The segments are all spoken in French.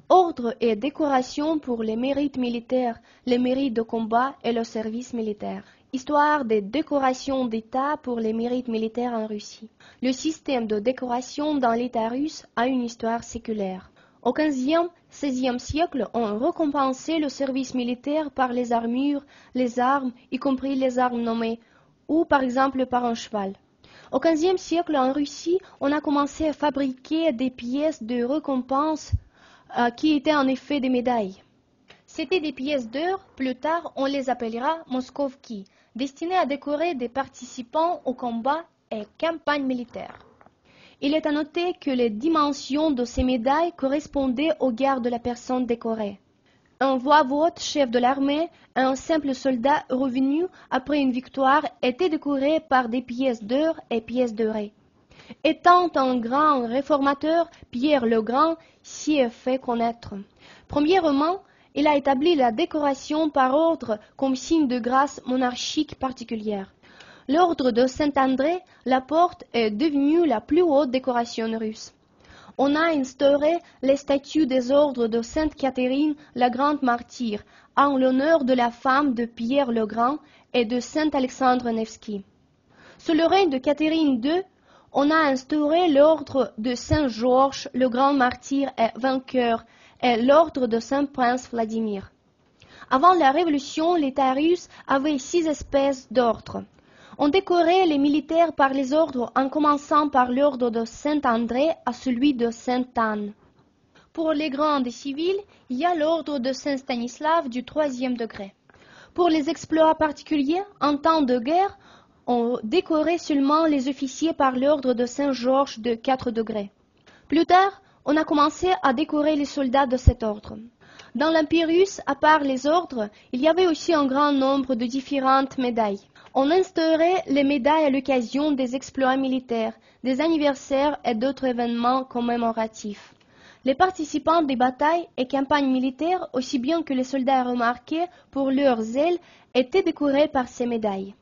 Ordre et décoration pour les mérites militaires, les mérites de combat et le service militaire. Histoire des décorations d'État pour les mérites militaires en Russie. Le système de décoration dans l'État russe a une histoire séculaire. Au XVe, XVIe siècle, on récompensait le service militaire par les armures, les armes, y compris les armes nommées, ou par exemple par un cheval. Au XVe siècle, en Russie, on a commencé à fabriquer des pièces de récompense qui étaient en effet des médailles. C'était des pièces d'or, plus tard on les appellera Moskovki, destinées à décorer des participants aux combats et campagnes militaires. Il est à noter que les dimensions de ces médailles correspondaient au grade de la personne décorée. Un voivode, chef de l'armée, et un simple soldat revenu après une victoire étaient décorés par des pièces d'or et pièces dorées. Étant un grand réformateur, Pierre le Grand s'y est fait connaître. Premièrement, il a établi la décoration par ordre comme signe de grâce monarchique particulière. L'ordre de Saint-André, la porte, est devenue la plus haute décoration russe. On a instauré les statues des ordres de Sainte Catherine, la grande martyre, en l'honneur de la femme de Pierre le Grand et de Saint Alexandre Nevski. Sous le règne de Catherine II, on a instauré l'ordre de Saint-Georges, le grand martyr et vainqueur, et l'ordre de Saint-Prince Vladimir. Avant la Révolution, l'État russe avait 6 espèces d'ordres. On décorait les militaires par les ordres en commençant par l'ordre de Saint-André à celui de Sainte-Anne. Pour les grands civils, il y a l'ordre de Saint-Stanislas du 3e degré. Pour les exploits particuliers, en temps de guerre, on décorait seulement les officiers par l'ordre de Saint-Georges de 4 degrés. Plus tard, on a commencé à décorer les soldats de cet ordre. Dans l'Empire russe, à part les ordres, il y avait aussi un grand nombre de différentes médailles. On instaurait les médailles à l'occasion des exploits militaires, des anniversaires et d'autres événements commémoratifs. Les participants des batailles et campagnes militaires, aussi bien que les soldats remarqués pour leur zèle, étaient décorés par ces médailles.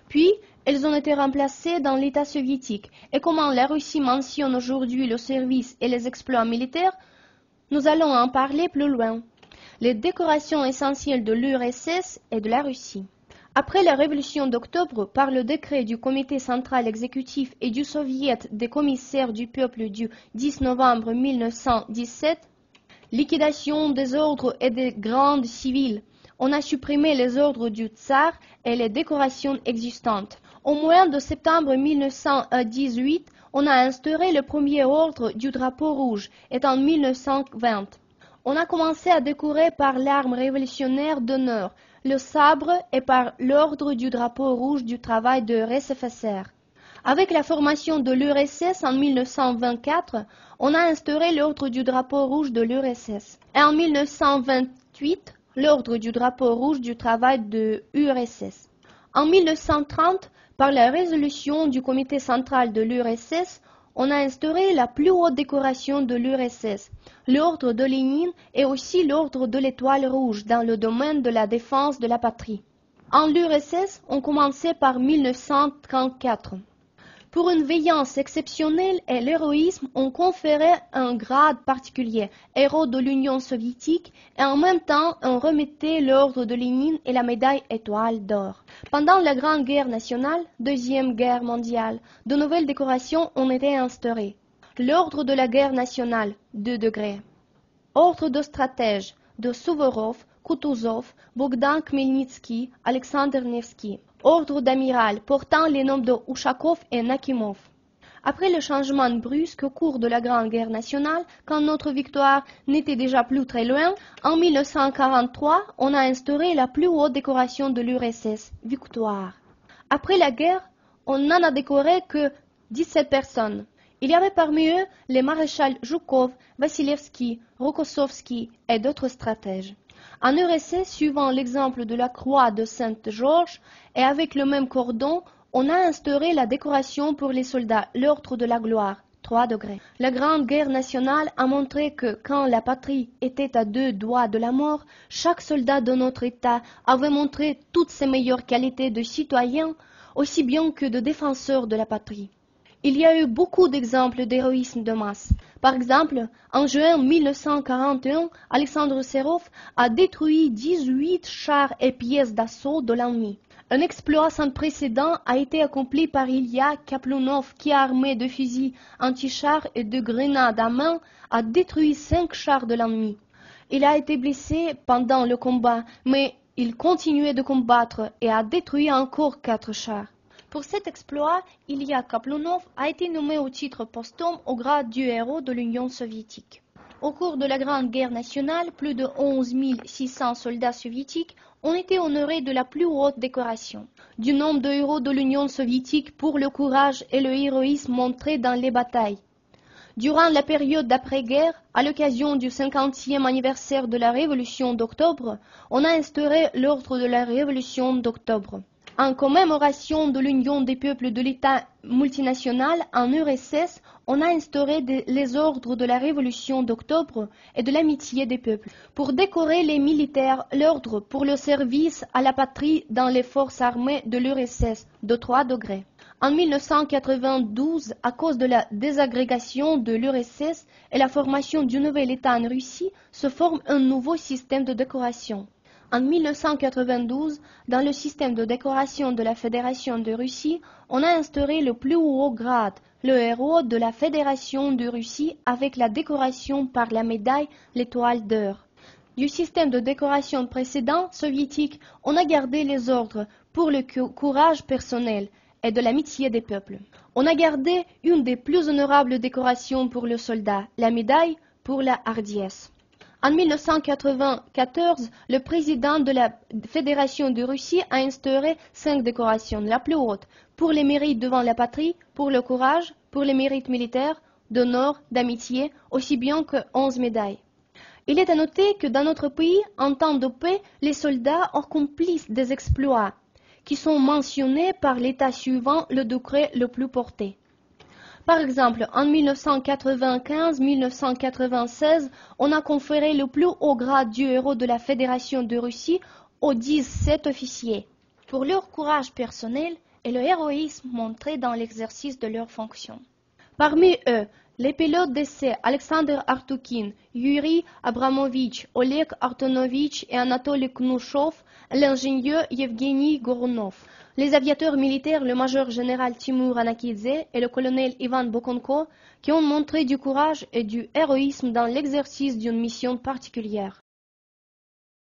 Puis, elles ont été remplacées dans l'État soviétique, et comment la Russie mentionne aujourd'hui le service et les exploits militaires, nous allons en parler plus loin. Les décorations essentielles de l'URSS et de la Russie. Après la Révolution d'octobre, par le décret du Comité central exécutif et du Soviet des commissaires du peuple du 10 novembre 1917, liquidation des ordres et des grandes civils, on a supprimé les ordres du tsar et les décorations existantes. Au mois de septembre 1918, on a instauré le premier ordre du drapeau rouge, et en 1920. On a commencé à décorer par l'arme révolutionnaire d'honneur, le sabre, et par l'ordre du drapeau rouge du travail de RSFSR. Avec la formation de l'URSS en 1924, on a instauré l'ordre du drapeau rouge de l'URSS. Et en 1928, l'ordre du drapeau rouge du travail de l'URSS. En 1930, par la résolution du comité central de l'URSS, on a instauré la plus haute décoration de l'URSS, l'ordre de Lénine et aussi l'ordre de l'étoile rouge dans le domaine de la défense de la patrie. En l'URSS, on commençait par 1934. Pour une veillance exceptionnelle et l'héroïsme, on conférait un grade particulier, héros de l'Union soviétique, et en même temps, on remettait l'ordre de Lénine et la médaille étoile d'or. Pendant la Grande Guerre nationale, Deuxième Guerre mondiale, de nouvelles décorations ont été instaurées. L'ordre de la guerre nationale, 2 degrés. Ordre de stratège, de Suvorov, Kutuzov, Bogdan Khmelnytsky, Alexander Nevsky. Ordre d'amiral portant les noms de Ushakov et Nakimov. Après le changement brusque au cours de la Grande Guerre nationale, quand notre victoire n'était déjà plus très loin, en 1943, on a instauré la plus haute décoration de l'URSS, Victoire. Après la guerre, on n'en a décoré que 17 personnes. Il y avait parmi eux les maréchals Zhukov, Vassilevski, Rokossovski et d'autres stratèges. En URSS, suivant l'exemple de la croix de Saint-Georges et avec le même cordon, on a instauré la décoration pour les soldats, l'ordre de la gloire, 3 degrés. La Grande Guerre nationale a montré que quand la patrie était à 2 doigts de la mort, chaque soldat de notre État avait montré toutes ses meilleures qualités de citoyen, aussi bien que de défenseur de la patrie. Il y a eu beaucoup d'exemples d'héroïsme de masse. Par exemple, en juin 1941, Alexandre Serov a détruit 18 chars et pièces d'assaut de l'ennemi. Un exploit sans précédent a été accompli par Ilya Kaplunov qui, armé de fusils anti-chars et de grenades à main, a détruit 5 chars de l'ennemi. Il a été blessé pendant le combat, mais il continuait de combattre et a détruit encore 4 chars. Pour cet exploit, Ilya Kaplunov a été nommé au titre posthume au grade du héros de l'Union soviétique. Au cours de la Grande Guerre nationale, plus de 11 600 soldats soviétiques ont été honorés de la plus haute décoration, du nombre de héros de l'Union soviétique pour le courage et le héroïsme montrés dans les batailles. Durant la période d'après-guerre, à l'occasion du 50e anniversaire de la Révolution d'octobre, on a instauré l'ordre de la Révolution d'octobre. En commémoration de l'union des peuples de l'État multinational en URSS, on a instauré les ordres de la Révolution d'octobre et de l'amitié des peuples. Pour décorer les militaires, l'ordre pour le service à la patrie dans les forces armées de l'URSS de 3 degrés. En 1992, à cause de la désagrégation de l'URSS et la formation du nouvel État en Russie, se forme un nouveau système de décoration. En 1992, dans le système de décoration de la Fédération de Russie, on a instauré le plus haut grade, le héros de la Fédération de Russie, avec la décoration par la médaille l'Étoile d'Or. Du système de décoration précédent, soviétique, on a gardé les ordres pour le courage personnel et de l'amitié des peuples. On a gardé une des plus honorables décorations pour le soldat, la médaille pour la hardiesse. En 1994, le président de la Fédération de Russie a instauré 5 décorations, la plus haute, pour les mérites devant la patrie, pour le courage, pour les mérites militaires, d'honneur, d'amitié, aussi bien que 11 médailles. Il est à noter que dans notre pays, en temps de paix, les soldats accomplissent des exploits qui sont mentionnés par l'État suivant le décret le plus porté. Par exemple, en 1995-1996, on a conféré le plus haut grade du héros de la Fédération de Russie aux 17 officiers, pour leur courage personnel et le héroïsme montré dans l'exercice de leurs fonctions. Parmi eux, les pilotes d'essai Alexander Artukin, Yuri Abramovich, Oleg Artonovich et Anatoly Knushov, l'ingénieur Yevgeny Goronov, les aviateurs militaires le major général Timur Anakidze et le colonel Ivan Bokonko, qui ont montré du courage et du héroïsme dans l'exercice d'une mission particulière.